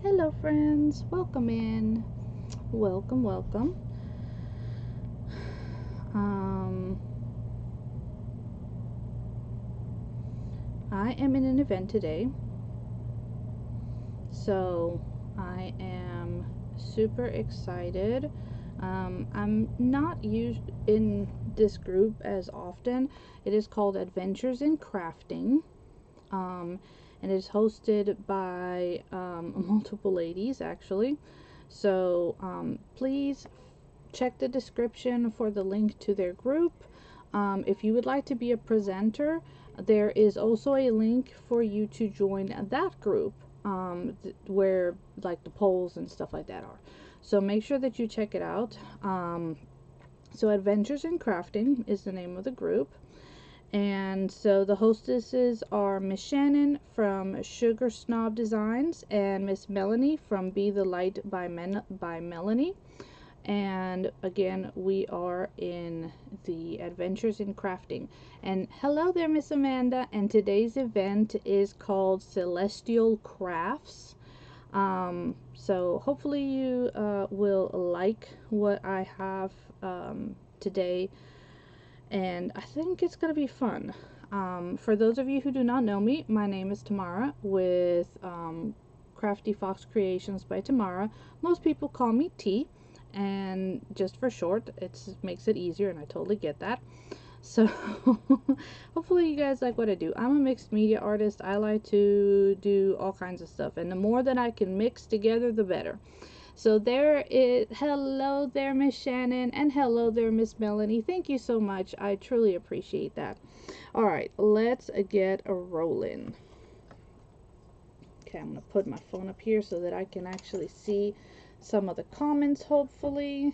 Hello friends, welcome in. Welcome. Um, I am in an event today, so I am super excited. I'm not used in this group as often. It is called Adventures in Crafting. And it is hosted by multiple ladies actually. So please check the description for the link to their group. If you would like to be a presenter, there is also a link for you to join that group, where like the polls and stuff like that are. So make sure that you check it out. So Adventures in Crafting is the name of the group. And so the hostesses are Miss Shannon from Sugarsnob Designs and Miss Melanie from Be the Light by Melanie. And again, we are in the Adventures in Crafting. And hello there, Miss Amanda. And today's event is called Celestial Crafts. So hopefully you will like what I have today. And I think it's going to be fun. For those of you who do not know me, my name is Tamara with Crafty Fox Creations by Tamara. Most people call me T, and just for short, it makes it easier, and I totally get that. So hopefully you guys like what I do. I'm a mixed media artist. I like to do all kinds of stuff, and the more that I can mix together, the better. So there is, hello there, Miss Shannon, and hello there, Miss Melanie. Thank you so much. I truly appreciate that. All right, let's get a rolling. Okay, I'm going to put my phone up here so that I can actually see some of the comments, hopefully,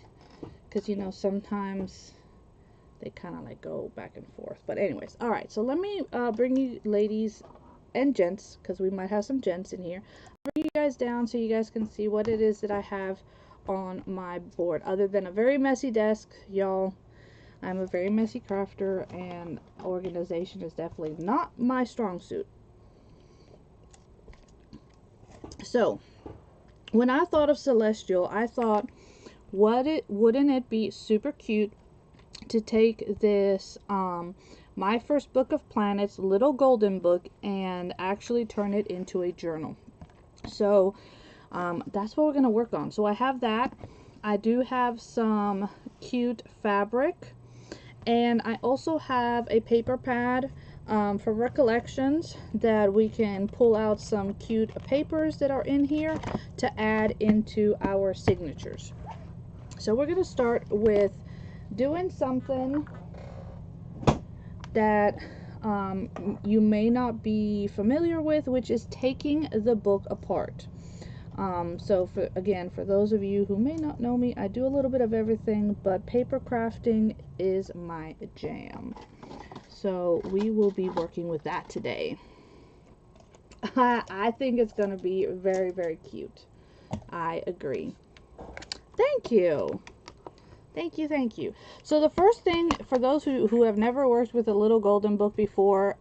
because, you know, sometimes they kind of like go back and forth. But anyways, all right, so let me bring you ladies and gents, because we might have some gents in here, bring you guys down so you guys can see what it is that I have on my board. Other than a very messy desk, y'all, I'm a very messy crafter, and organization is definitely not my strong suit. So when I thought of Celestial, I thought, wouldn't it be super cute to take this My First Book of Planets little golden book and actually turn it into a journal. So that's what we're going to work on. So I have that. I do have some cute fabric, and I also have a paper pad for recollections that we can pull out some cute papers that are in here to add into our signatures. So we're going to start with doing something that you may not be familiar with, which is taking the book apart. So for those of you who may not know me, I do a little bit of everything, but paper crafting is my jam. So we will be working with that today. I think it's going to be very, very cute. I agree. Thank you. Thank you. So the first thing, for those who have never worked with a little golden book before,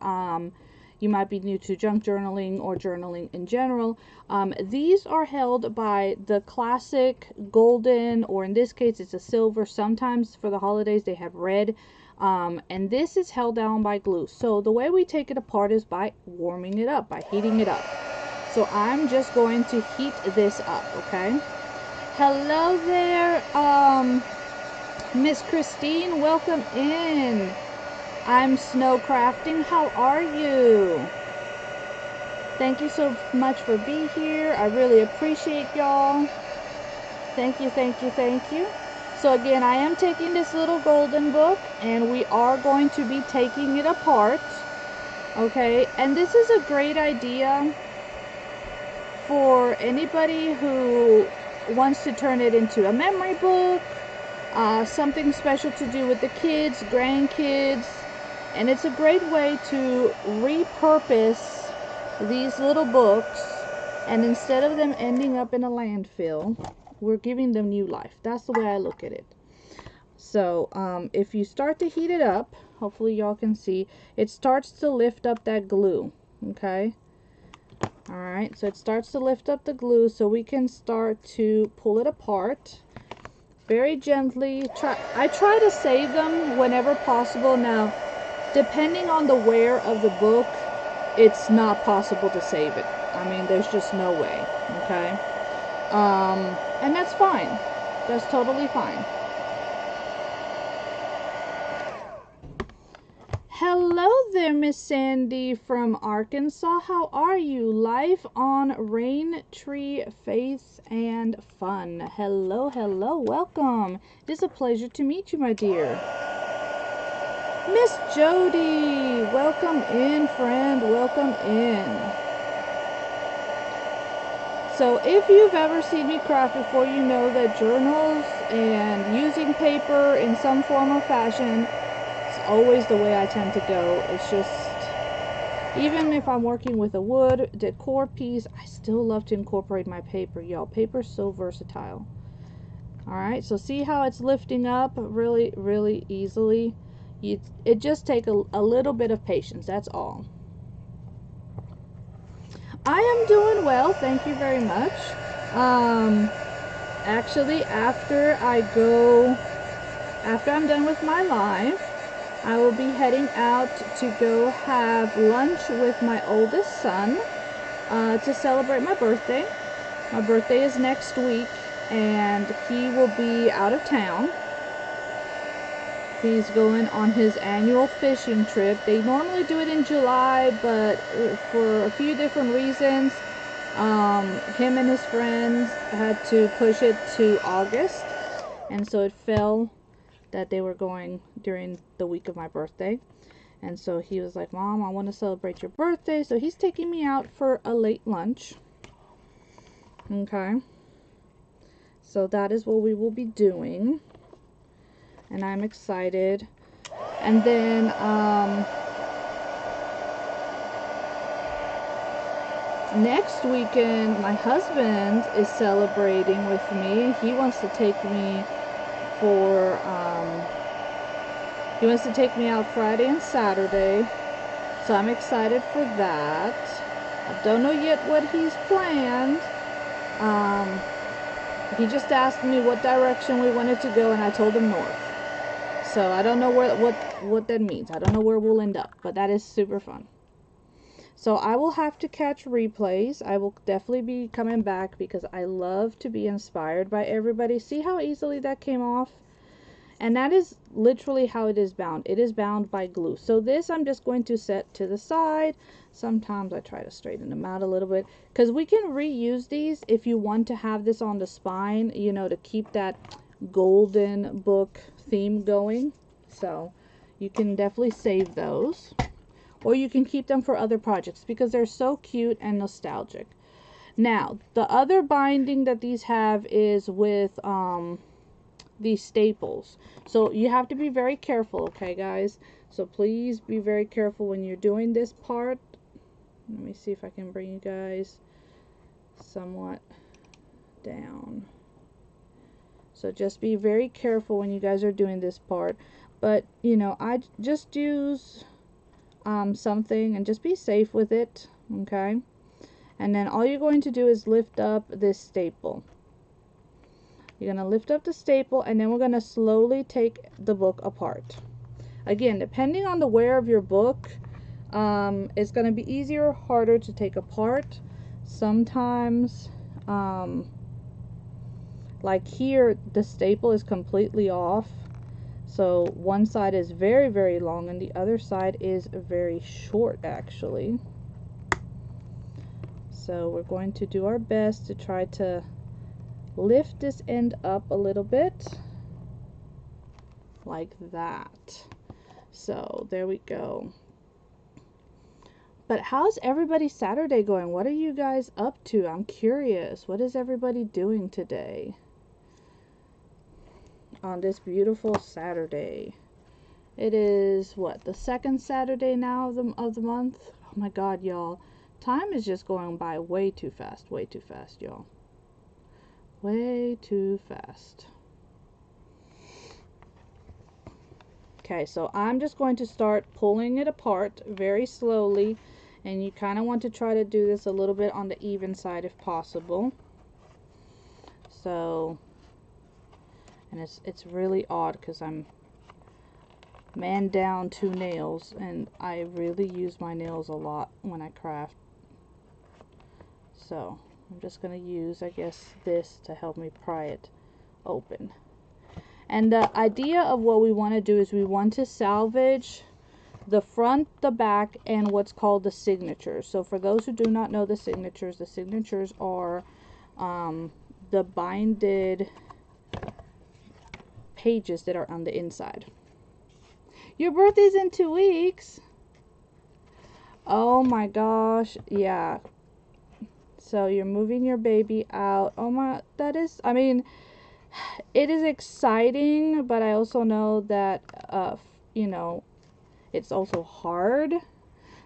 you might be new to junk journaling or journaling in general. These are held by the classic golden, or in this case it's a silver. Sometimes for the holidays they have red. And this is held down by glue. So the way we take it apart is by warming it up, by heating it up. So I'm just going to heat this up, okay? Hello there, Miss Christine, welcome in. I'm Snow Crafting. How are you? Thank you so much for being here. I really appreciate y'all. Thank you. So again, I am taking this little golden book, and we are going to be taking it apart. Okay, and this is a great idea for anybody who wants to turn it into a memory book, something special to do with the kids, grandkids, and it's a great way to repurpose these little books, and instead of them ending up in a landfill, we're giving them new life. That's the way I look at it. So if you start to heat it up, hopefully y'all can see, it starts to lift up that glue. Okay, Alright, so it starts to lift up the glue, so we can start to pull it apart very gently. I try to save them whenever possible. Now, depending on the wear of the book, it's not possible to save it. I mean, there's just no way, okay? And that's fine. That's totally fine. Hello there, Miss Sandy from Arkansas. How are you? Live on Rain Tree Faith and Fun. Hello, hello, welcome. It is a pleasure to meet you, my dear. Miss Jody, welcome in, friend. Welcome in. So if you've ever seen me craft before, you know that journals and using paper in some form or fashion, it's always the way I tend to go. It's just, even if I'm working with a wood decor piece, I still love to incorporate my paper, y'all. Paper's so versatile. Alright, so see how it's lifting up really, really easily? It just takes a little bit of patience, that's all. I am doing well, thank you very much. Actually, after I'm done with my live, I will be heading out to go have lunch with my oldest son to celebrate my birthday. My birthday is next week, and he will be out of town. He's going on his annual fishing trip. They normally do it in July, but for a few different reasons, him and his friends had to push it to August, and so it fell that they were going during the week of my birthday. And so he was like, Mom, I want to celebrate your birthday. So he's taking me out for a late lunch. Okay. So that is what we will be doing. And I'm excited. And then, next weekend, my husband is celebrating with me. He wants to take me for, he wants to take me out Friday and Saturday. So I'm excited for that. I don't know yet what he's planned. He just asked me what direction we wanted to go, and I told him north. So I don't know what that means. I don't know where we'll end up, but that is super fun. So I will have to catch replays. I will definitely be coming back because I love to be inspired by everybody. See how easily that came off? And that is literally how it is bound. It is bound by glue. So this I'm just going to set to the side. Sometimes I try to straighten them out a little bit, because we can reuse these if you want to have this on the spine, you know, to keep that golden book theme going. So you can definitely save those, or you can keep them for other projects because they're so cute and nostalgic. Now, the other binding that these have is with these staples. So you have to be very careful, okay, guys? So please be very careful when you're doing this part. Let me see if I can bring you guys somewhat down. So just be very careful when you guys are doing this part. But, you know, I just use something and just be safe with it, okay? And then all you're going to do is lift up this staple. You're going to lift up the staple, and then we're going to slowly take the book apart. Again, depending on the wear of your book, it's going to be easier or harder to take apart. Sometimes, like here, the staple is completely off. So one side is very, very long, and the other side is very short, actually. So we're going to do our best to try to lift this end up a little bit. Like that. So there we go. But how's everybody's Saturday going? What are you guys up to? I'm curious. What is everybody doing today? On this beautiful Saturday. It is, what, the second Saturday now of the month? Oh my God, y'all. Time is just going by way too fast, y'all. Way too fast. Okay, so I'm just going to start pulling it apart very slowly. And you kind of want to try to do this a little bit on the even side if possible. So, and it's really odd because I'm man down 2 nails, and I really use my nails a lot when I craft. So I'm just going to use, I guess, this to help me pry it open. And the idea of what we want to do is we want to salvage the front, the back, and what's called the signatures. So for those who do not know the signatures are the binded pages that are on the inside. Your birthday's in 2 weeks. Oh my gosh, yeah. So you're moving your baby out. Oh my, that is, I mean, it is exciting, but I also know that, you know, it's also hard.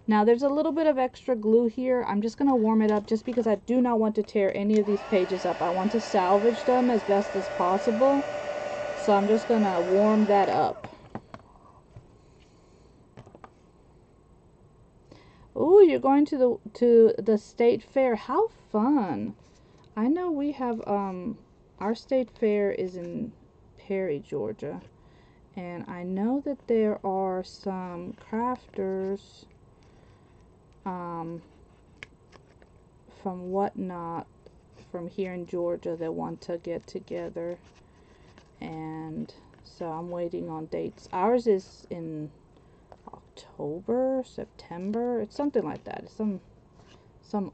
Now there's a little bit of extra glue here. I'm just going to warm it up just because I do not want to tear any of these pages up. I want to salvage them as best as possible. So I'm just going to warm that up. Oh, you're going to the state fair. How fun. I know we have our state fair is in Perry, Georgia. And I know that there are some crafters from whatnot from here in Georgia that want to get together. And so I'm waiting on dates. Ours is in October, September. It's something like that. It's some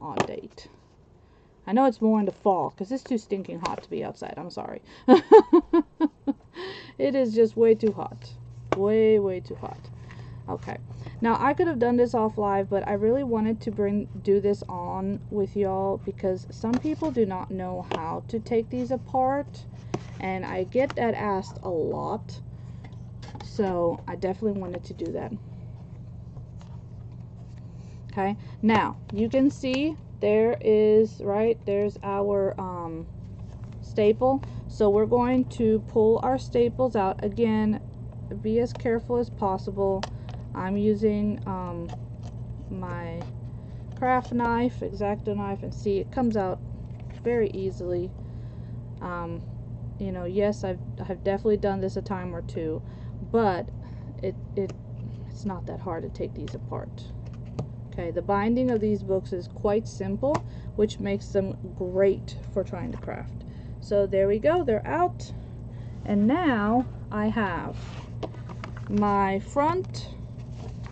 odd date. I know it's more in the fall because it's too stinking hot to be outside. I'm sorry. It is just way too hot. Way too hot. Okay. Now I could have done this off live, but I really wanted to do this on with y'all because some people do not know how to take these apart, and I get that asked a lot. So I definitely wanted to do that. Okay, now you can see there's our staple. So we're going to pull our staples out. Again, be as careful as possible. I'm using my craft knife, X-Acto knife, and see, it comes out very easily. You know, yes, I've definitely done this a time or two, but it's not that hard to take these apart. Okay, the binding of these books is quite simple, which makes them great for trying to craft. So there we go, they're out. And now I have my front,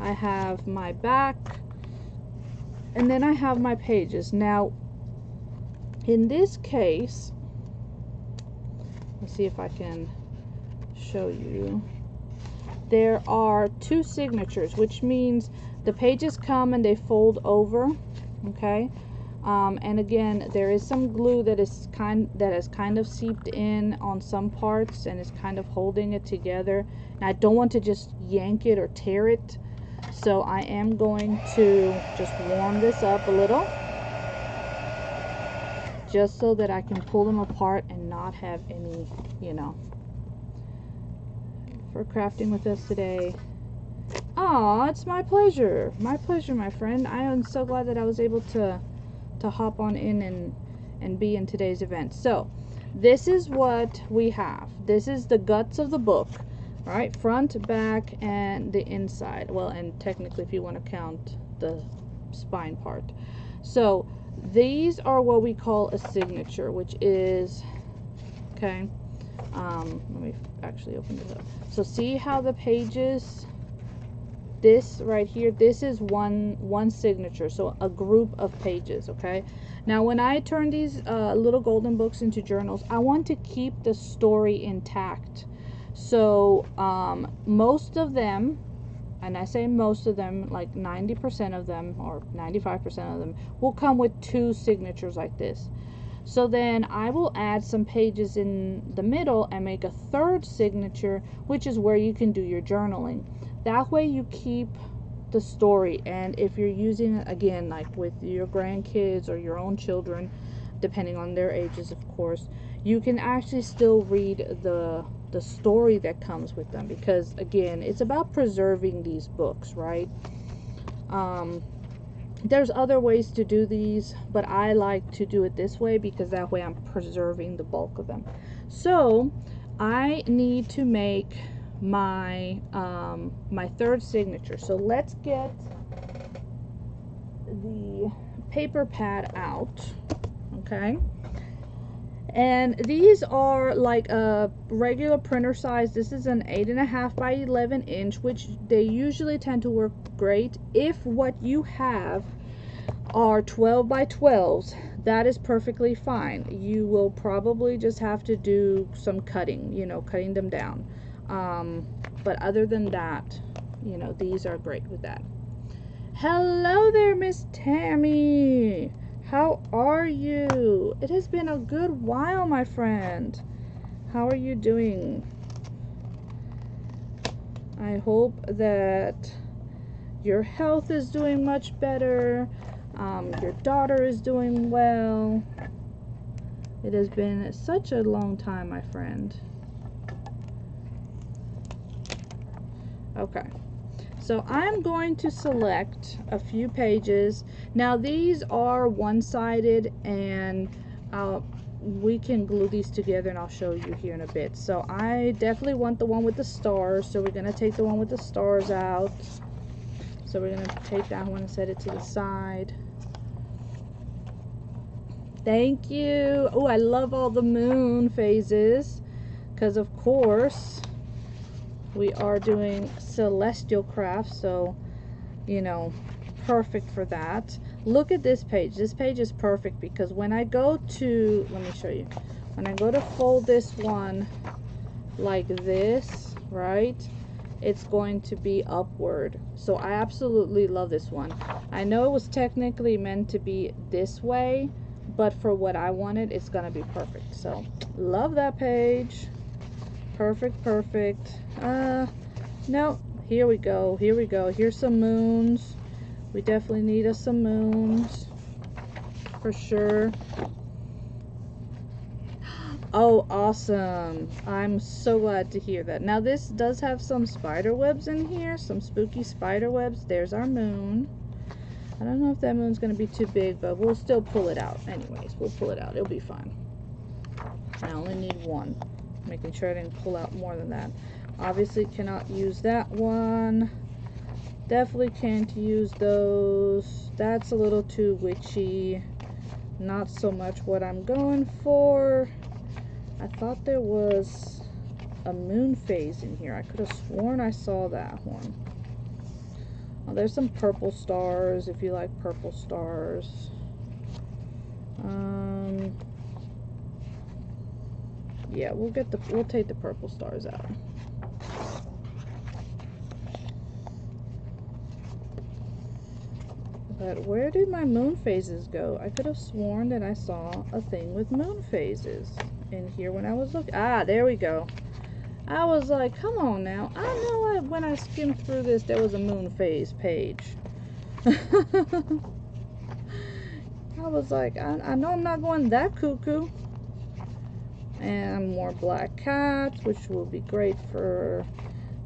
I have my back, and then I have my pages. Now, in this case, let's see if I can show you. There are 2 signatures, which means the pages come and they fold over, okay? And again, there is some glue that has kind of seeped in on some parts and is kind of holding it together. And I don't want to just yank it or tear it, so I am going to just warm this up a little, just so that I can pull them apart and not have any, you know. For crafting with us today. Aw, it's my pleasure. My pleasure, my friend. I am so glad that I was able to hop on in and be in today's event. So, this is what we have. This is the guts of the book. Alright, front, back, and the inside. Well, and technically if you want to count the spine part. So, these are what we call a signature, which is, okay, let me actually open this up. So see how the pages, this right here, this is one signature, so a group of pages. Okay, now when I turn these little golden books into journals, I want to keep the story intact. So most of them, and I say most of them, like 90% of them or 95% of them will come with 2 signatures like this. So then I will add some pages in the middle and make a 3rd signature, which is where you can do your journaling. That way you keep the story. And if you're using it, again, like with your grandkids or your own children, depending on their ages, of course, you can actually still read the story that comes with them, because again, it's about preserving these books, right? There's other ways to do these, but I like to do it this way because that way I'm preserving the bulk of them. So I need to make my my third signature. So let's get the paper pad out. Okay, and these are like a regular printer size. This is an 8.5 by 11 inch, which they usually tend to work great. If what you have are 12 by 12s, that is perfectly fine. You will probably just have to do some cutting, you know, cutting them down, but other than that, you know, these are great with that. Hello there, Miss Tammy. How are you? It has been a good while, my friend. How are you doing? I hope that your health is doing much better. Your daughter is doing well. It has been such a long time, my friend. Okay. So I'm going to select a few pages. Now these are one-sided, and we can glue these together, and I'll show you here in a bit. So I definitely want the one with the stars, so we're going to take the one with the stars out. So we're going to take that one and set it to the side. Thank you. Oh, I love all the moon phases, because of course we are doing celestial crafts, so you know, perfect for that. Look at this page. This page is perfect because when I go to, let me show you, when I go to fold this one like this, right, it's going to be upward. So I absolutely love this one. I know it was technically meant to be this way, but for what I wanted, it's gonna be perfect. So love that page. Perfect, perfect. No, here we go, here we go. Here's some moons. We definitely need us some moons for sure. Oh, awesome. I'm so glad to hear that. Now this does have some spider webs in here, some spooky spider webs. There's our moon. I don't know if that moon's going to be too big, but we'll still pull it out. Anyways, we'll pull it out. It'll be fine. I only need one. Making sure I didn't pull out more than that. Obviously cannot use that one. Definitely can't use those. That's a little too witchy. Not so much what I'm going for. I thought there was a moon phase in here. I could have sworn I saw that one. Oh, there's some purple stars if you like purple stars. Yeah, we'll take the purple stars out. But where did my moon phases go? I could have sworn that I saw a thing with moon phases in here when I was looking. Ah, there we go. I was like, come on now. I know when I skimmed through this, there was a moon phase page. I was like, I know I'm not going that cuckoo. And more black cats, which will be great for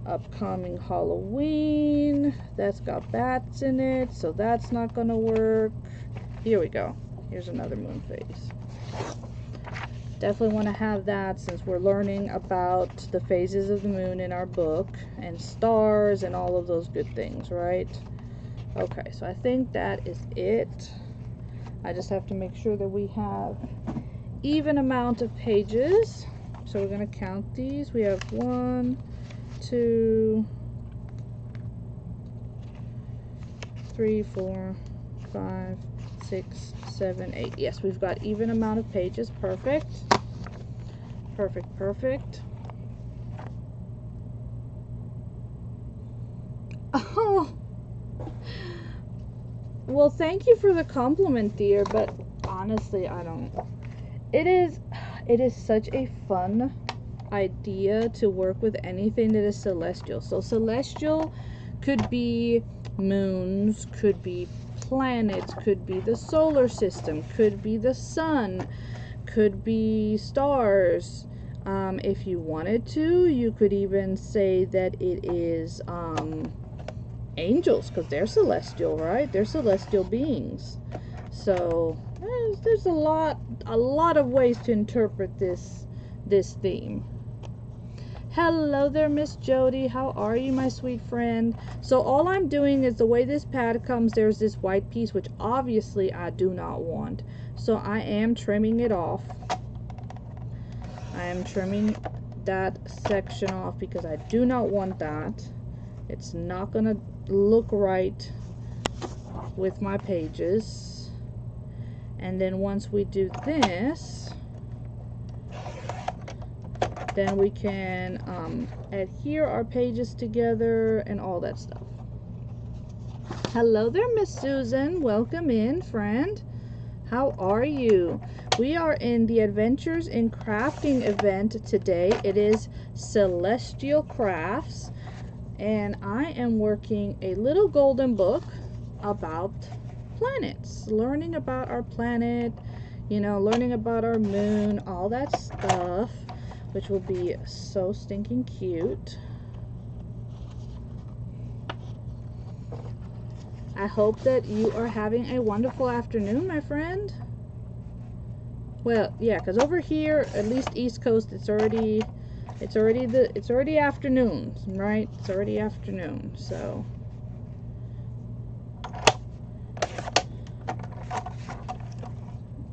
upcoming Halloween. That's got bats in it, so that's not gonna work. Here we go. Here's another moon phase. Definitely want to have that since we're learning about the phases of the moon in our book and stars and all of those good things, right? Okay, so I think that is it. I just have to make sure that we have even amount of pages. So we're going to count these. We have 1, 2, 3, 4, 5, 6, 7, 8. Yes, we've got even amount of pages. Perfect. Perfect, perfect. Oh, well, thank you for the compliment, dear, but honestly, I don't. It is such a fun idea to work with anything that is celestial. So celestial could be moons, could be planets, could be the solar system, could be the sun, could be stars. If you wanted to, you could even say that it is angels, because they're celestial, right? They're celestial beings. So there's a lot of ways to interpret this theme. Hello there, Miss Jody. How are you, my sweet friend? So all I'm doing is, the way this pad comes, there's this white piece, which obviously I do not want. So I am trimming it off. I am trimming that section off because I do not want that. It's not going to look right with my pages. And then once we do this, then we can adhere our pages together and all that stuff. Hello there, Miss Susan. Welcome in, friend. How are you? We are in the Adventures in Crafting event today. It is Celestial Crafts, and I am working a little golden book about planets, learning about our planet, you know, learning about our moon, all that stuff, which will be so stinking cute. I hope that you are having a wonderful afternoon, my friend. Well, yeah, because over here, at least East Coast, it's already afternoon, right? It's already afternoon, so.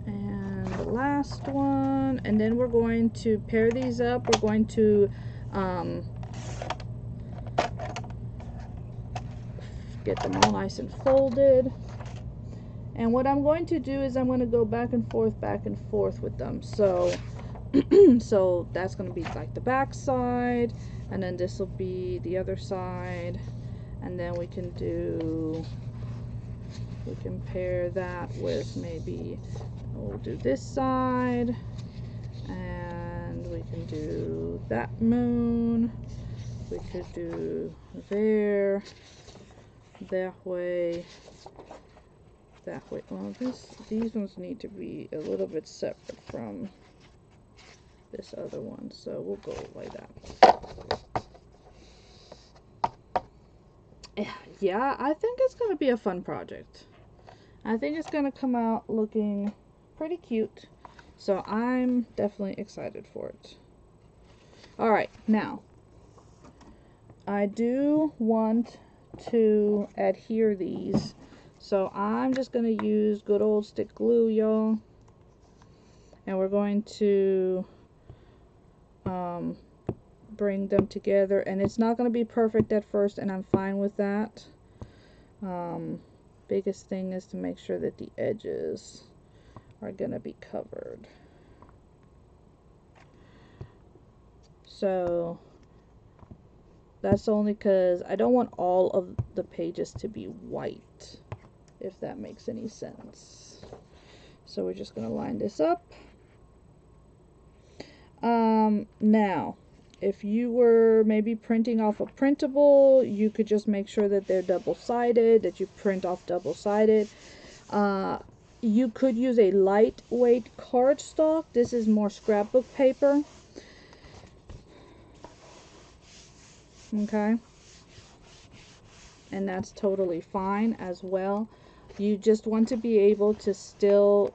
And the last one, and then we're going to pair these up. We're going to get them all nice and folded. And what I'm going to do is I'm going to go back and forth with them. So so that's going to be like the back side, and then this will be the other side, and then we can pair that with, maybe we'll do this side, and we can do that moon. We could do there, that way, that way. Well, these ones need to be a little bit separate from this other one, so we'll go like that. Yeah, I think it's going to be a fun project. I think it's going to come out looking pretty cute, so I'm definitely excited for it. Alright, now I do want to adhere these, so I'm just going to use good old stick glue, y'all, and we're going to bring them together, and it's not going to be perfect at first, and I'm fine with that. Biggest thing is to make sure that the edges are going to be covered. So that's only because I don't want all of the pages to be white, if that makes any sense. So we're just going to line this up. Now, if you were maybe printing off a printable, you could just make sure that they're double-sided, that you print off double-sided. You could use a lightweight cardstock. This is more scrapbook paper. Okay. And that's totally fine as well. You just want to be able to still,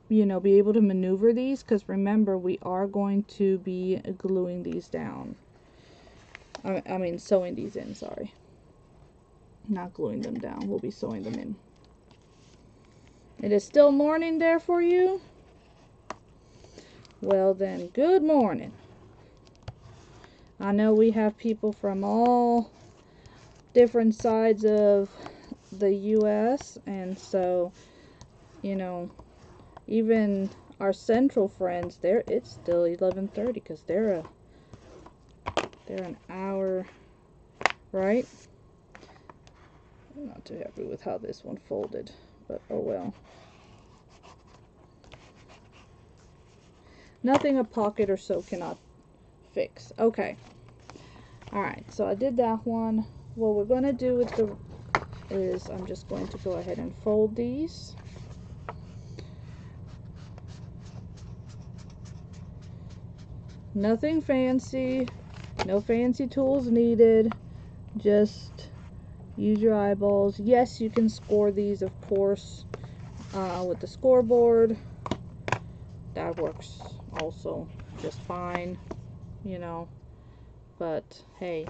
you know, be able to maneuver these, because remember, we are going to be gluing these down. I mean sewing these in, sorry. Not gluing them down, we'll be sewing them in. It is still morning there for you? Well then, good morning. I know we have people from all different sides of the US, and so, you know, even our central friends, it's still 11:30 because they're an hour, right? I'm not too happy with how this one folded, but oh well. Nothing a pocket or so cannot fix. Okay. Alright, so I did that one. What we're going to do is I'm just going to go ahead and fold these. Nothing fancy. No fancy tools needed. Just use your eyeballs. Yes, you can score these, of course, with the scoreboard. That works also just fine, you know. But hey,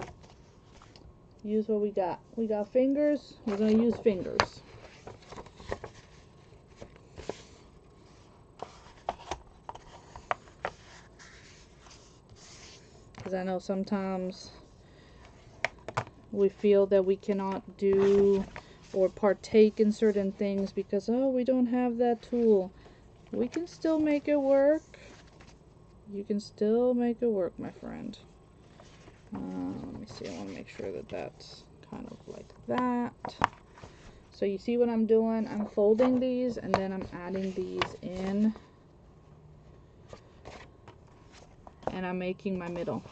use what we got. We got fingers. We're gonna use fingers. Because I know sometimes we feel that we cannot do or partake in certain things because, oh, we don't have that tool. We can still make it work. You can still make it work, my friend. Let me see. I want to make sure that that's kind of like that. So you see what I'm doing? I'm folding these and then I'm adding these in. And I'm making my middle.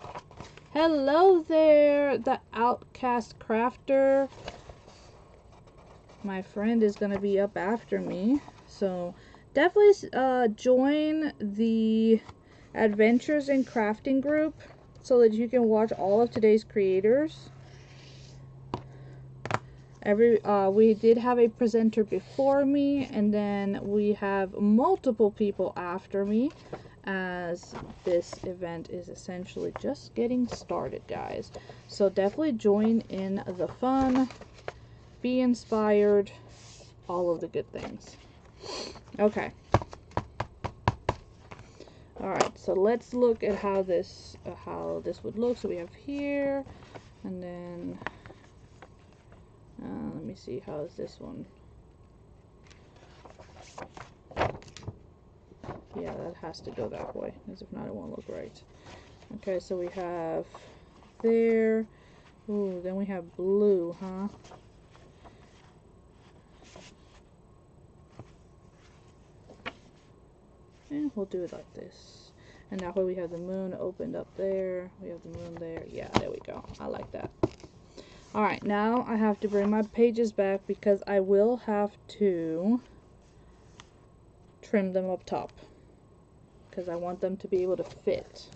Hello there, the Outcast Crafter. My friend is going to be up after me. So definitely join the Adventures in Crafting group so that you can watch all of today's creators. We did have a presenter before me, and then we have multiple people after me, as this event is essentially just getting started, guys. So definitely join in the fun, be inspired, all of the good things. Okay. Alright, so let's look at how this would look. So we have here, and then let me see, how is this one? Yeah, that has to go that way, because if not, it won't look right. Okay, so we have there. Ooh, then we have blue, huh? And we'll do it like this. And that way we have the moon opened up there. We have the moon there. Yeah, there we go. I like that. Alright, now I have to bring my pages back because I will have to trim them up top, because I want them to be able to fit.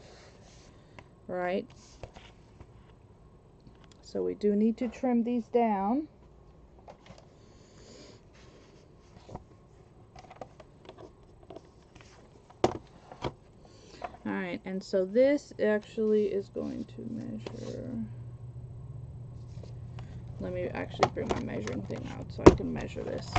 Right? So we do need to trim these down. Alright, and so this actually is going to measure. Let me actually bring my measuring thing out so I can measure this.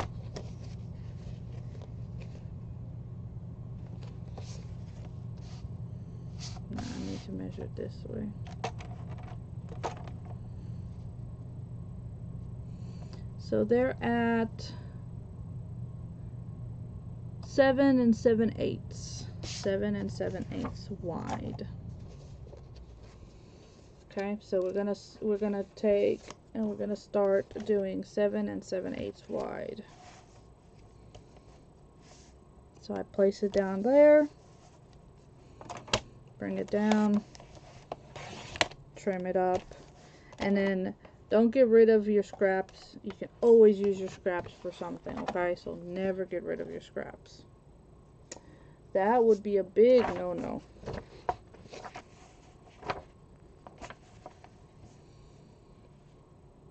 No, I need to measure it this way. So they're at 7 7/8. 7 7/8 wide. Okay, so we're gonna take and we're gonna start doing 7 7/8 wide. So I place it down there, bring it down, trim it up, and then don't get rid of your scraps. You can always use your scraps for something, okay? So never get rid of your scraps. That would be a big no-no.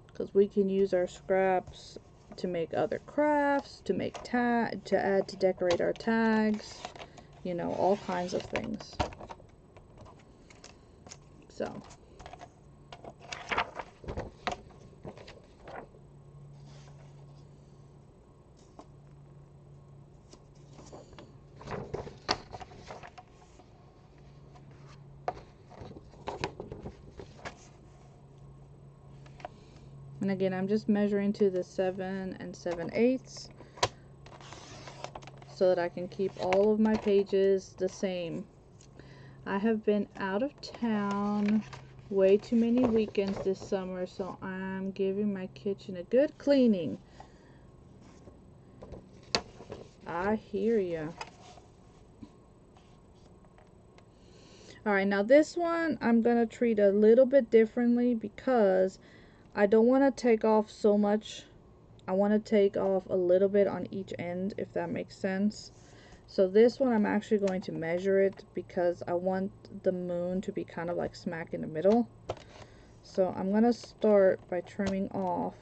Because we can use our scraps to make other crafts, to make to decorate our tags, you know, all kinds of things. So and again, I'm just measuring to the 7 7/8 so that I can keep all of my pages the same. I have been out of town way too many weekends this summer, so I'm giving my kitchen a good cleaning. I hear ya. Alright, now this one I'm gonna treat a little bit differently because I don't want to take off so much. I want to take off a little bit on each end, if that makes sense. So this one I'm actually going to measure it because I want the moon to be kind of like smack in the middle. So I'm going to start by trimming off.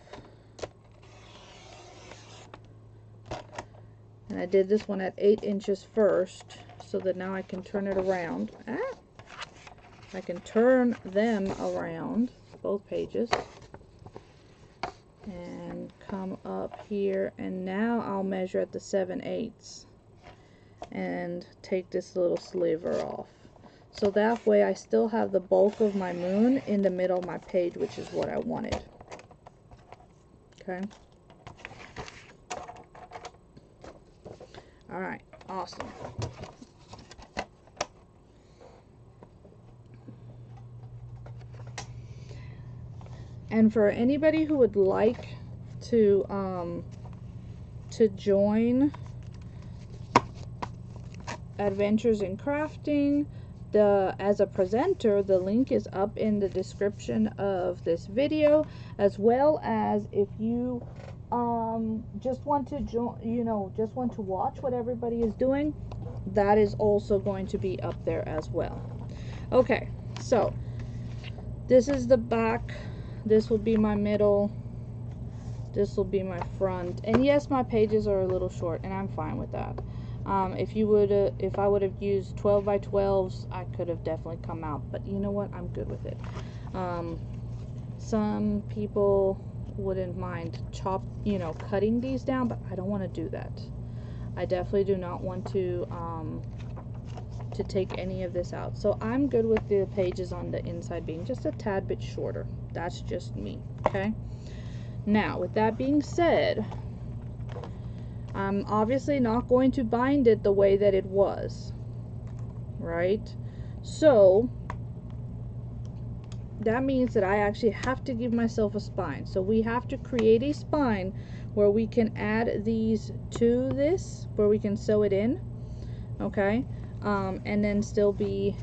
And I did this one at 8 inches first, so that now I can turn it around. I can turn them around, both pages. And come up here, and now I'll measure at the 7/8 and take this little sliver off. So that way I still have the bulk of my moon in the middle of my page, which is what I wanted. Okay. Alright, awesome. And for anybody who would like to join Adventures in Crafting as a presenter, the link is up in the description of this video, as well as if you just want to join, just want to watch what everybody is doing, that is also going to be up there as well. Okay, so this is the back, this will be my middle, this will be my front, and yes, my pages are a little short, and I'm fine with that. If I would have used 12 by 12s, I could have definitely come out, but you know what, I'm good with it. Some people wouldn't mind cutting these down, but I don't want to do that. I definitely do not want to take any of this out. So I'm good with the pages on the inside being just a tad bit shorter. That's just me, okay? Now, with that being said, I'm obviously not going to bind it the way that it was, right? So that means that I actually have to give myself a spine. So we have to create a spine where we can add these to this, where we can sew it in, okay? And then still be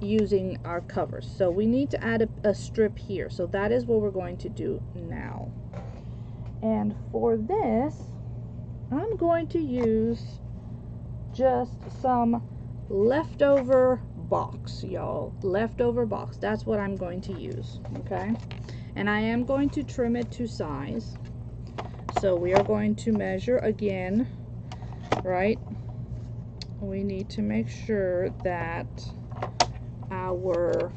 using our covers. So we need to add a strip here. So that is what we're going to do now. And for this, I'm going to use just some leftover box, y'all. Leftover box. That's what I'm going to use, okay? And I am going to trim it to size. So we are going to measure again, right? We need to make sure that our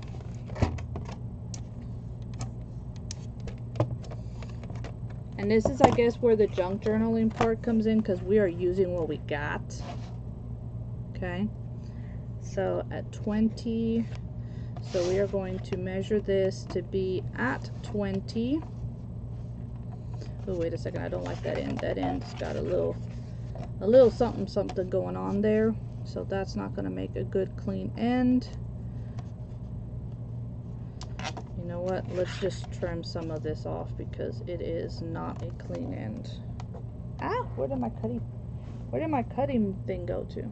and this is, I guess, where the junk journaling part comes in, because we are using what we got. Okay, so at 20, so we are going to measure this to be at 20. Oh, wait a second, I don't like that end. That end's got a little something going on there, so that's not going to make a good clean end. You know what, let's just trim some of this off because it is not a clean end. Ah, where did my cutting thing go to?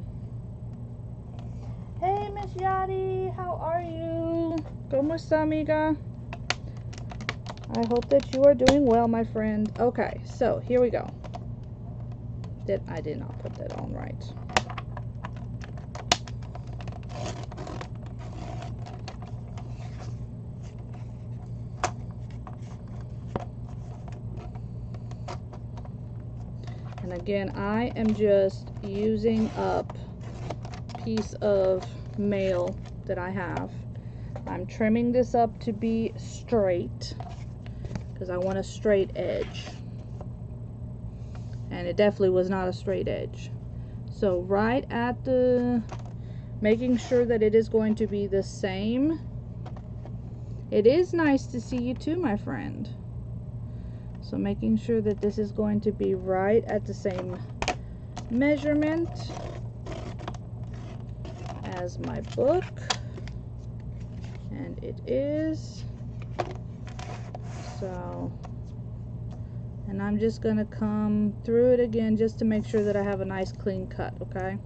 Hey, Miss Yadi, how are you? ¿Cómo está, amiga? I hope that you are doing well, my friend. Okay, so here we go. I did not put that on right. And again, I am just using up a piece of mail that I have. I'm trimming this up to be straight because I want a straight edge. And it definitely was not a straight edge. So right at the, making sure that it is going to be the same. It is nice to see you too, my friend. So making sure that this is going to be right at the same measurement as my book. And it is. So, and I'm just going to come through it again just to make sure that I have a nice clean cut, okay?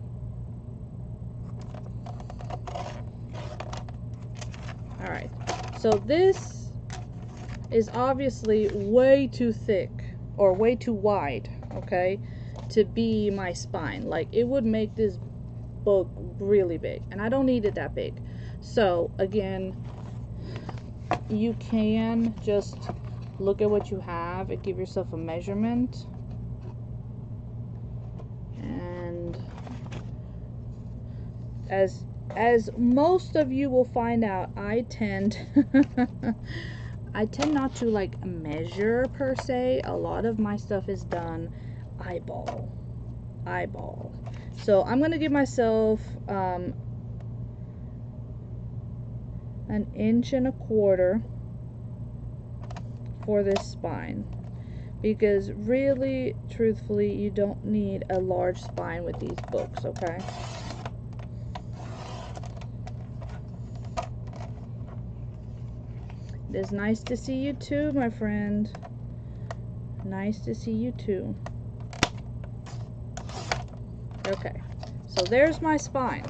Alright, so this is obviously way too thick or way too wide, okay, to be my spine. Like, it would make this book really big, and I don't need it that big. So again, you can just look at what you have and give yourself a measurement. And as most of you will find out, I tend I tend not to like measure per se. A lot of my stuff is done eyeball. So I'm gonna give myself an 1.25 inches for this spine, because really, truthfully, you don't need a large spine with these books, okay? It is nice to see you too, my friend. Nice to see you too. Okay, so there's my spine.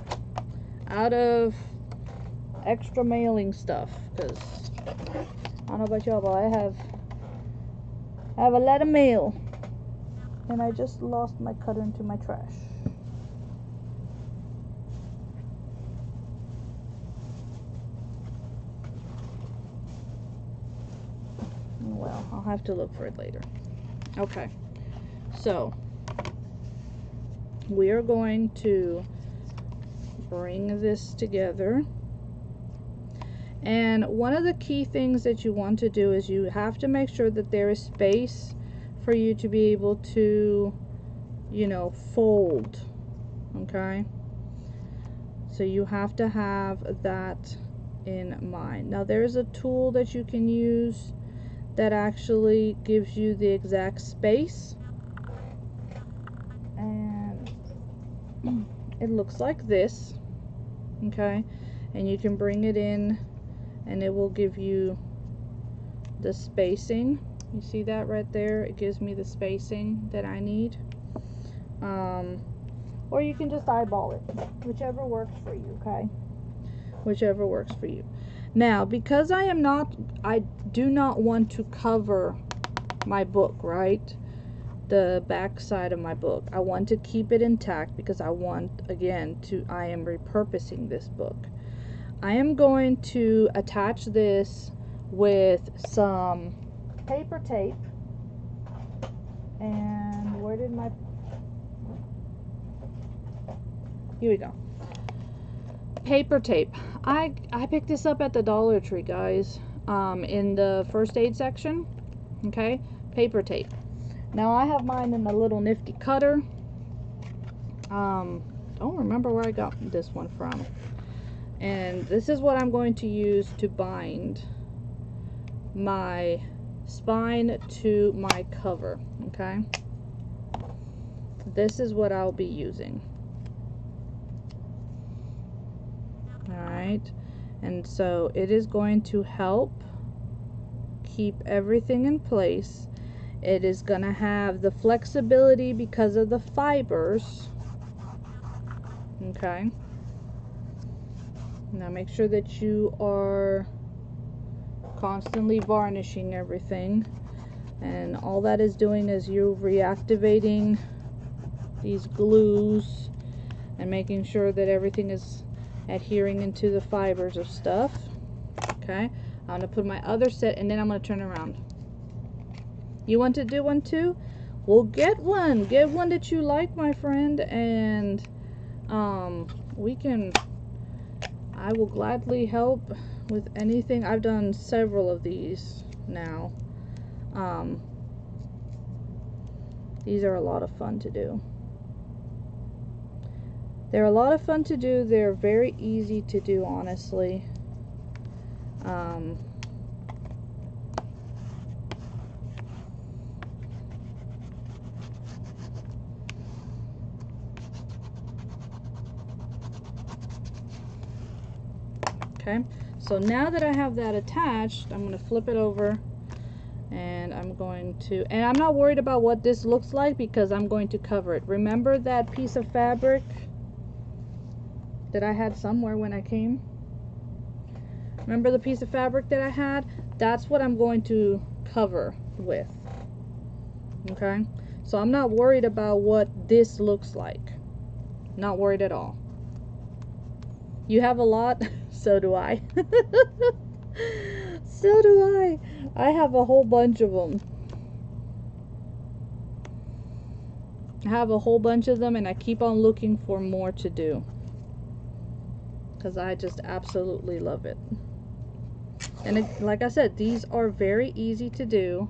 Out of extra mailing stuff, because I don't know about y'all, but I have a lot of mail. And I just lost my cutter into my trash. Well, I'll have to look for it later. Okay, so we are going to bring this together. And one of the key things that you want to do is you have to make sure that there is space for you to be able to, you know, fold. Okay, so you have to have that in mind. Now there's a tool that you can use that actually gives you the exact space, and it looks like this. Okay, and you can bring it in and it will give you the spacing. You see that right there? It gives me the spacing that I need. Or you can just eyeball it, whichever works for you, okay? Whichever works for you. Now, because I do not want to cover my book, right? The back side of my book. I want to keep it intact because I want, again, I am repurposing this book. I am going to attach this with some paper tape. And where did my... Here we go. Paper tape. I picked this up at the Dollar Tree, guys, in the first aid section. Okay, paper tape. Now I have mine in a little nifty cutter. Don't remember where I got this one from. And this is what I'm going to use to bind my spine to my cover. Okay, this is what I'll be using. Alright, and so it is going to help keep everything in place. It is going to have the flexibility because of the fibers. Okay, now make sure that you are constantly varnishing everything, and all that is doing is you reactivating these glues and making sure that everything is adhering into the fibers of stuff. Okay, I'm going to put my other set and then I'm going to turn around. You want to do one too? Well, get one that you like, my friend, and I will gladly help with anything. I've done several of these now. These are a lot of fun to do. They're a lot of fun to do. They're very easy to do, honestly. Okay, so now that I have that attached, I'm going to flip it over, and I'm going to, and I'm not worried about what this looks like because I'm going to cover it. Remember that piece of fabric that I had somewhere when I came? Remember the piece of fabric that I had? That's what I'm going to cover with. Okay, so I'm not worried about what this looks like. Not worried at all. You have a lot, so do I. So do I. I have a whole bunch of them. I have a whole bunch of them, and I keep on looking for more to do because I just absolutely love it. And it, like I said, these are very easy to do.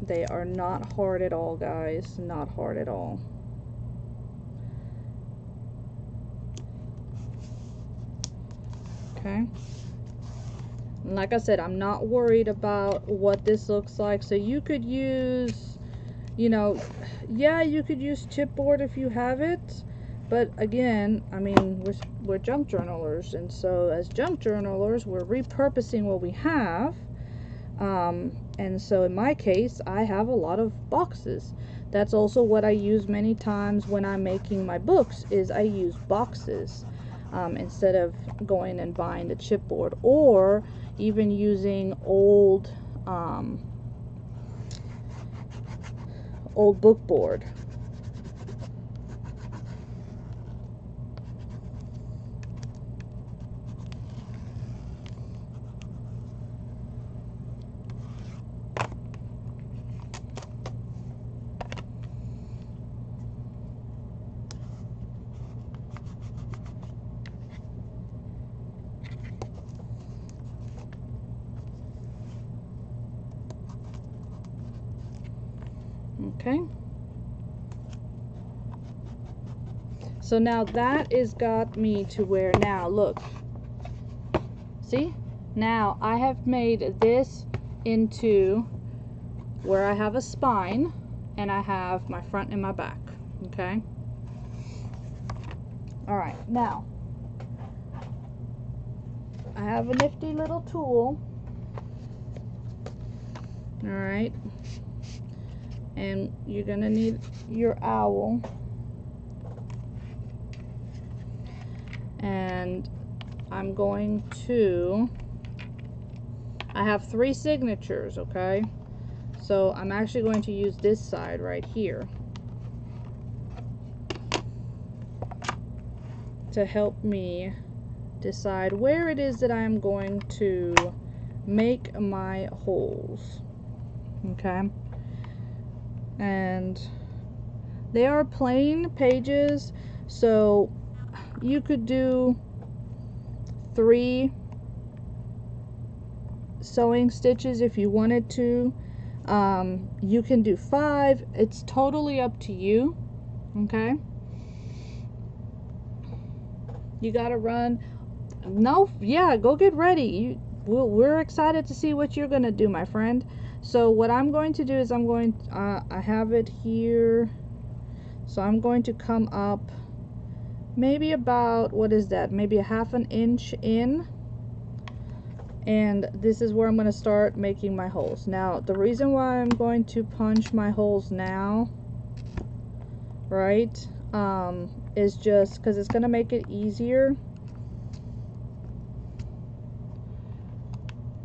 They are not hard at all, guys. Not hard at all. Okay. And like I said, I'm not worried about what this looks like. So you could use, you know, yeah, you could use chipboard if you have it. But again, I mean, we're junk journalers. And so as junk journalers, we're repurposing what we have. And so in my case, I have a lot of boxes. That's also what I use many times when I'm making my books, is I use boxes. Instead of going and buying the chipboard, or even using old book board. Okay. So now that is got me to where now, look. See? Now I have made this into where I have a spine and I have my front and my back. Okay? Alright, now I have a nifty little tool. Alright. And you're gonna need your owl. And I'm going to, I have 3 signatures, okay? So I'm actually going to use this side right here to help me decide where it is that I'm going to make my holes. Okay? And they are plain pages, so you could do 3 sewing stitches if you wanted to. You can do 5. It's totally up to you. Okay? You gotta run. No, yeah, go get ready. We're excited to see what you're gonna do, my friend. So what I'm going to do is I'm going, I have it here. So I'm going to come up maybe about, what is that? Maybe a 1/2 inch in. And this is where I'm going to start making my holes. Now, the reason why I'm going to punch my holes now, right, is just because it's going to make it easier.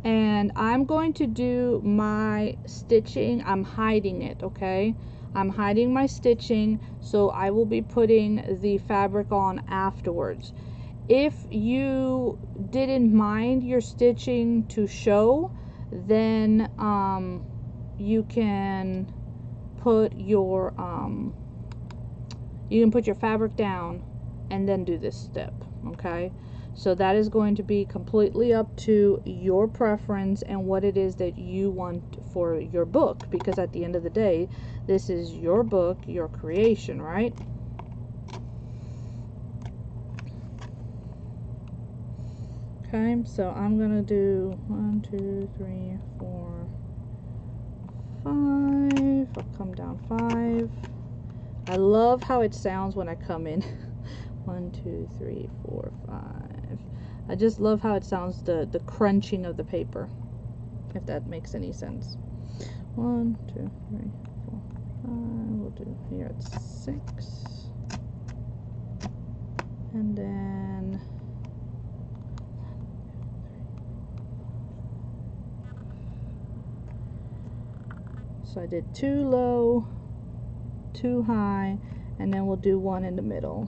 And I'm going to do my stitching. I'm hiding it, okay? I'm hiding my stitching, so I will be putting the fabric on afterwards. If you didn't mind your stitching to show, then you can put your fabric down and then do this step, okay? So that is going to be completely up to your preference and what it is that you want for your book, because at the end of the day, this is your book, your creation, right? Okay, so I'm gonna do 1, 2, 3, 4, 5. I'll come down 5. I love how it sounds when I come in. 1, 2, 3, 4, 5. I just love how it sounds, the crunching of the paper, if that makes any sense. 1, 2, 3, 4, 5. We'll do here at 6. And then so I did 2 low, 2 high, and then we'll do 1 in the middle.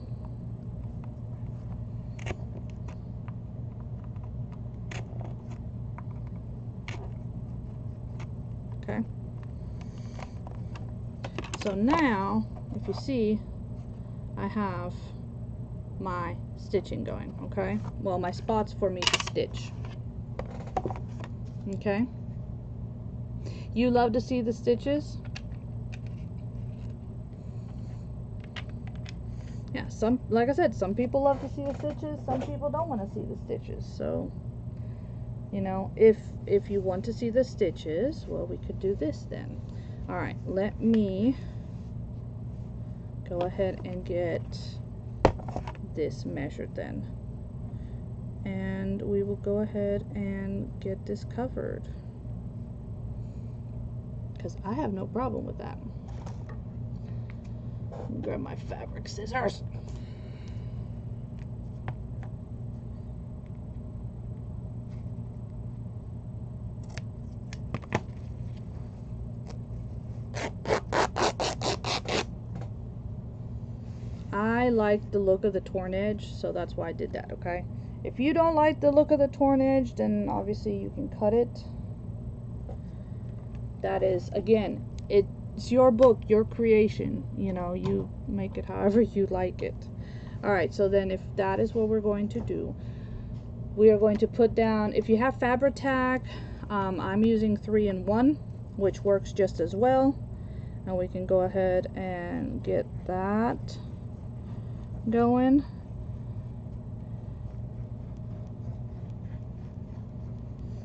Okay. So now, if you see, I have my stitching going, okay? Well, my spots for me to stitch. Okay? You love to see the stitches? Yeah, like I said, some people love to see the stitches, some people don't want to see the stitches. So, you know, if you want to see the stitches, well, we could do this then. All right, let me go ahead and get this measured then. And we will go ahead and get this covered, because I have no problem with that. Let me grab my fabric scissors. I like the look of the torn edge, so that's why I did that, okay? If you don't like the look of the torn edge, then obviously you can cut it. That is, again, it's your book, your creation. You know, you make it however you like it. Alright, so then if that is what we're going to do, we are going to put down, if you have Fabri-Tac, I'm using 3-in-1, which works just as well. And we can go ahead and get that going.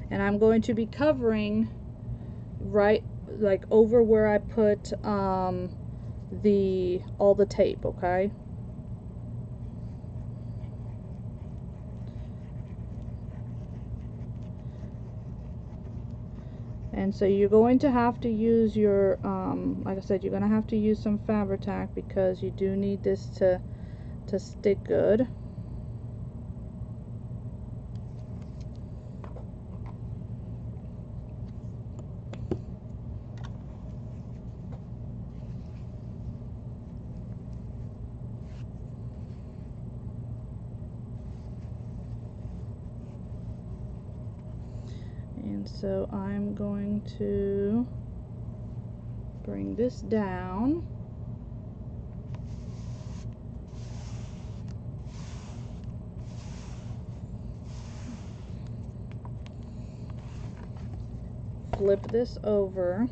And I'm going to be covering right like over where I put all the tape, okay? And so you're going to have to use your like I said, you're going to have to use some Fabri-Tac, because you do need this to stick good. And so I'm going to bring this down. Flip this over.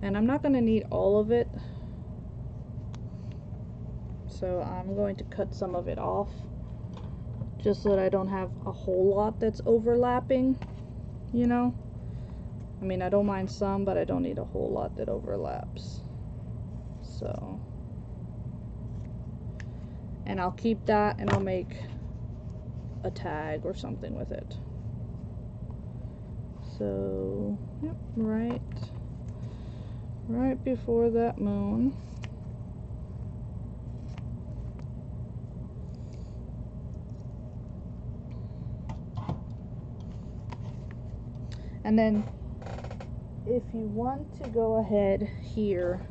And I'm not going to need all of it, so I'm going to cut some of it off, just so that I don't have a whole lot that's overlapping, you know? I mean, I don't mind some, but I don't need a whole lot that overlaps. So, and I'll keep that, and I'll make a tag or something with it. So, yep, right before that moon. And then if you want to go ahead here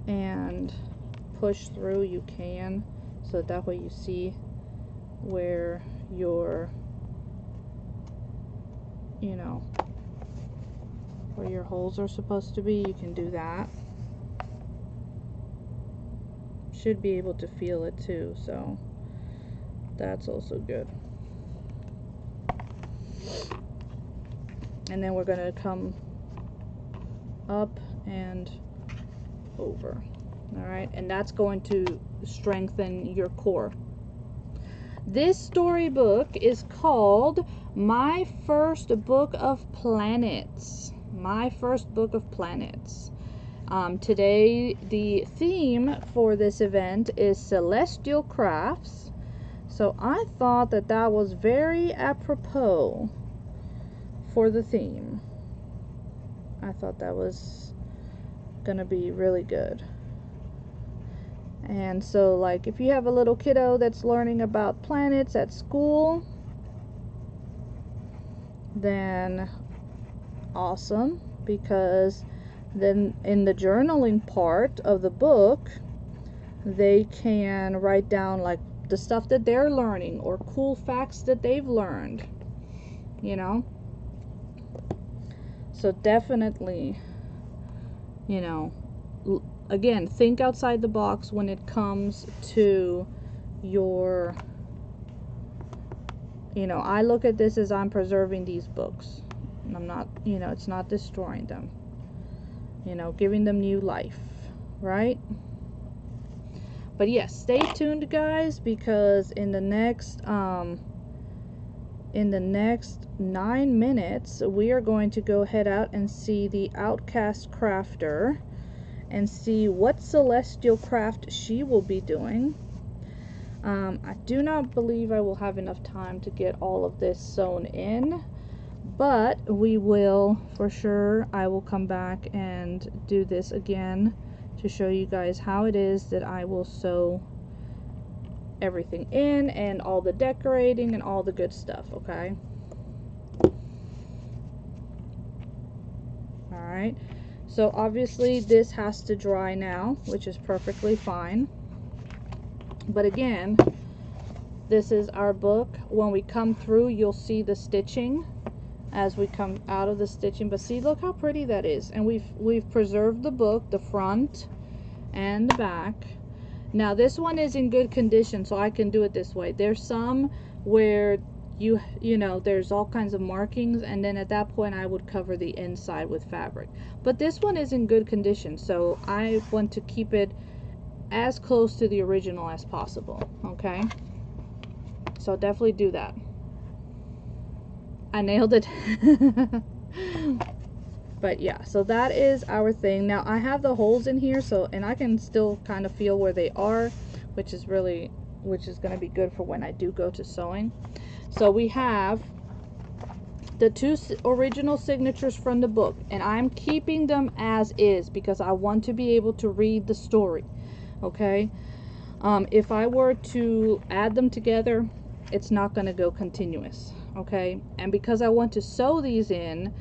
and push through, you can, so that way you see where your, you know, where your holes are supposed to be. You can do that. Should be able to feel it too, so that's also good. And then we're going to come up and over. Alright, and that's going to strengthen your core. This storybook is called My First Book of Planets. My First Book of Planets. Today, the theme for this event is Celestial Crafts. So I thought that that was very apropos for the theme. I thought that was gonna be really good. And so, like, if you have a little kiddo that's learning about planets at school, then awesome, because then in the journaling part of the book, they can write down like the stuff that they're learning or cool facts that they've learned, you know. So definitely, you know, again, think outside the box when it comes to your, I look at this as I'm preserving these books. I'm not, it's not destroying them, giving them new life, right? But yes, stay tuned, guys, because in the next 9 minutes we are going to go head out and see the Outcast Crafter and see what celestial craft she will be doing. I do not believe I will have enough time to get all of this sewn in, but we will for sure. I will come back and do this again to show you guys how it is that I will sew everything in and all the decorating and all the good stuff, okay? Alright, so obviously this has to dry now, which is perfectly fine. But again, this is our book. When we come through, you'll see the stitching as we come out of the stitching. But see, look how pretty that is. And we've preserved the book, the front and the back. Now this one is in good condition, so I can do it this way. There's some where you know there's all kinds of markings, and then at that point I would cover the inside with fabric. But this one is in good condition, so I want to keep it as close to the original as possible, okay? So definitely do that. I nailed it. But yeah, so that is our thing. Now I have the holes in here, so, and I can still kind of feel where they are, which is going to be good for when I do go to sewing. So we have the 2 original signatures from the book, and I'm keeping them as is because I want to be able to read the story, okay? If I were to add them together, it's not going to go continuous, okay? And because I want to sew these in,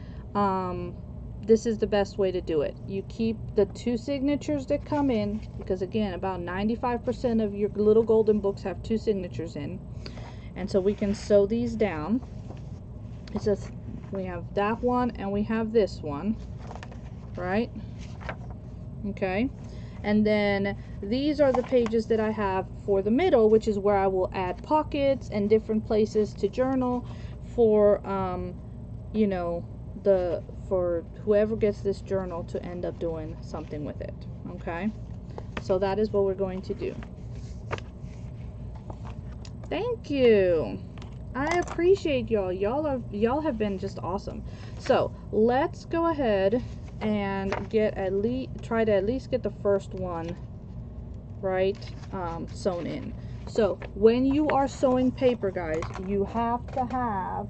this is the best way to do it. You keep the 2 signatures that come in, because again, about 95% of your little golden books have 2 signatures in, and so we can sew these down. It's just, we have that one and we have this one, right? Okay, and then these are the pages that I have for the middle, which is where I will add pockets and different places to journal for you know, for whoever gets this journal to end up doing something with it, okay? So that is what we're going to do. Thank you. I appreciate y'all. Y'all have been just awesome. So let's go ahead and try to at least get the first one right sewn in. So when you are sewing paper, guys, you have to have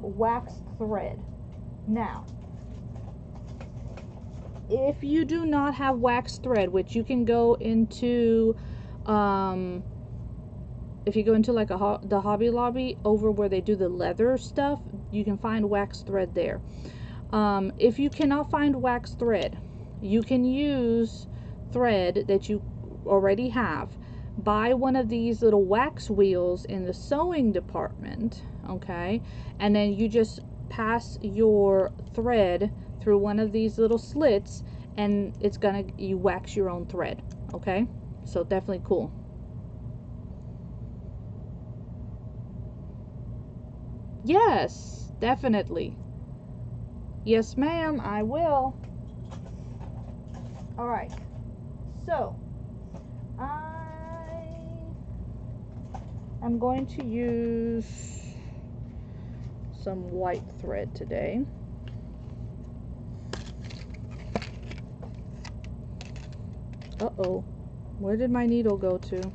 waxed thread. Now, if you do not have waxed thread, which you can go into if you go into like the Hobby Lobby over where they do the leather stuff, you can find waxed thread there. If you cannot find waxed thread, you can use thread that you already have. Buy one of these little wax wheels in the sewing department, okay? And then you just pass your thread through one of these little slits, and you wax your own thread, okay? So definitely cool. Yes, definitely. Yes, ma'am, I will. All right. So, I'm going to use some white thread today. Uh-oh. Where did my needle go to?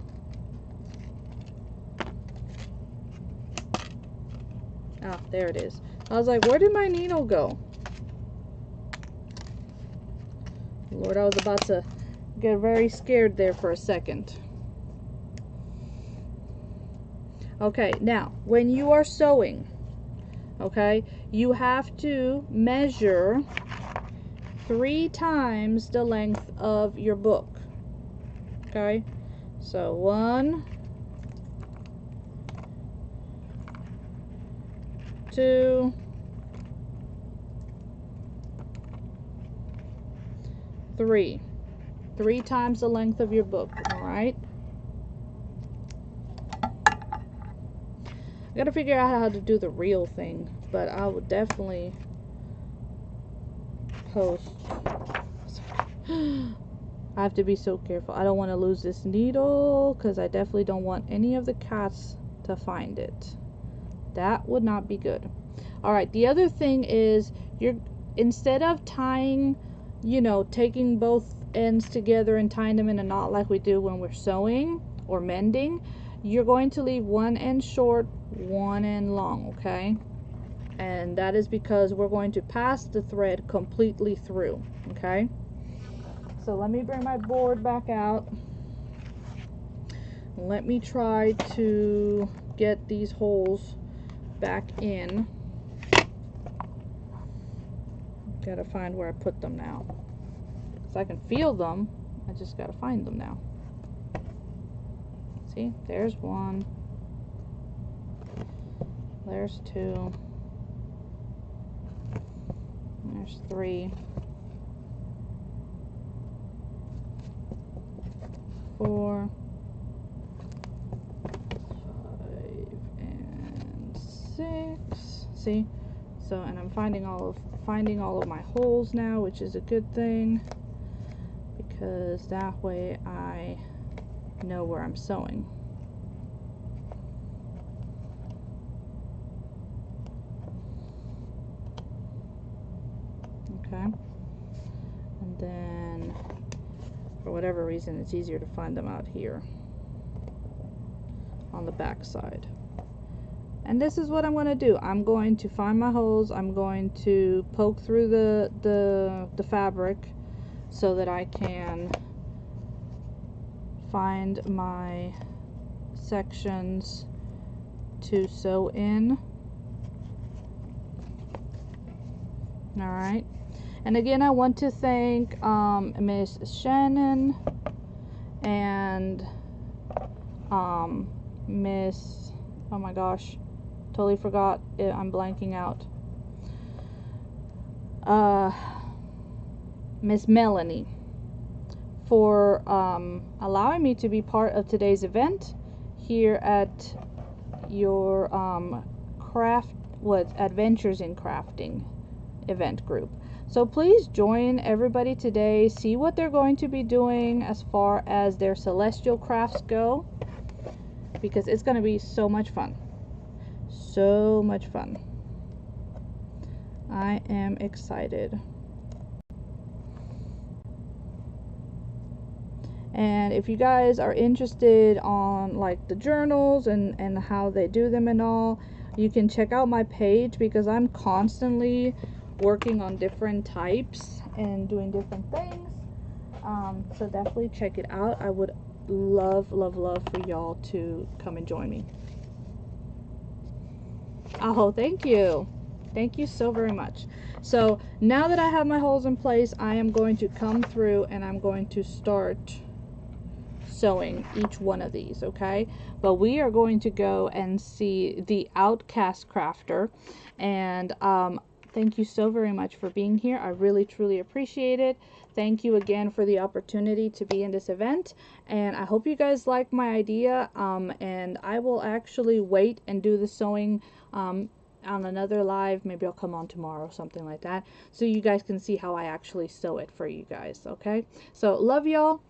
Ah, there it is. I was like, where did my needle go? Lord, I was about to get very scared there for a second. Okay, now, when you are sewing, okay, you have to measure 3 times the length of your book. Okay, so 1, 2, 3. 3 times the length of your book, all right? I gotta figure out how to do the real thing, but I would definitely post. I have to be so careful. I don't want to lose this needle because I definitely don't want any of the cats to find it. That would not be good. All right, the other thing is instead of tying, taking both ends together and tying them in a knot like we do when we're sewing or mending, you're going to leave one end short, one end long, okay? And that is because we're going to pass the thread completely through, okay? So let me bring my board back out. Let me try to get these holes back in. Gotta find where I put them now. Because I can feel them, I just gotta find them now. See, there's 1. There's 2. There's 3. 4, 5, and 6. See? So, and I'm finding all of my holes now, which is a good thing, because that way I know where I'm sewing. Okay. And then for whatever reason it's easier to find them out here on the back side. And this is what I'm going to do. I'm going to find my holes. I'm going to poke through the fabric so that I can find my sections to sew in. Alright. And again, I want to thank Miss Shannon and Miss, oh my gosh, totally forgot it, I'm blanking out. Miss Melanie for allowing me to be part of today's event here at your Adventures in Crafting event group. So please join everybody today, see what they're going to be doing as far as their celestial crafts go, because it's going to be so much fun. So much fun. I am excited. And if you guys are interested on like the journals and how they do them and all, you can check out my page, because I'm constantly working on different types and doing different things. So definitely check it out. I would love for y'all to come and join me. Oh, thank you. Thank you so very much. So now that I have my holes in place, I am going to come through and I'm going to start sewing each one of these, okay? But we are going to go and see the Outcast Crafter, and thank you so very much for being here. I really truly appreciate it. Thank you again for the opportunity to be in this event, and I hope you guys like my idea, and I will actually wait and do the sewing on another live. Maybe I'll come on tomorrow, something like that, so you guys can see how I actually sew it for you guys, okay? So love y'all.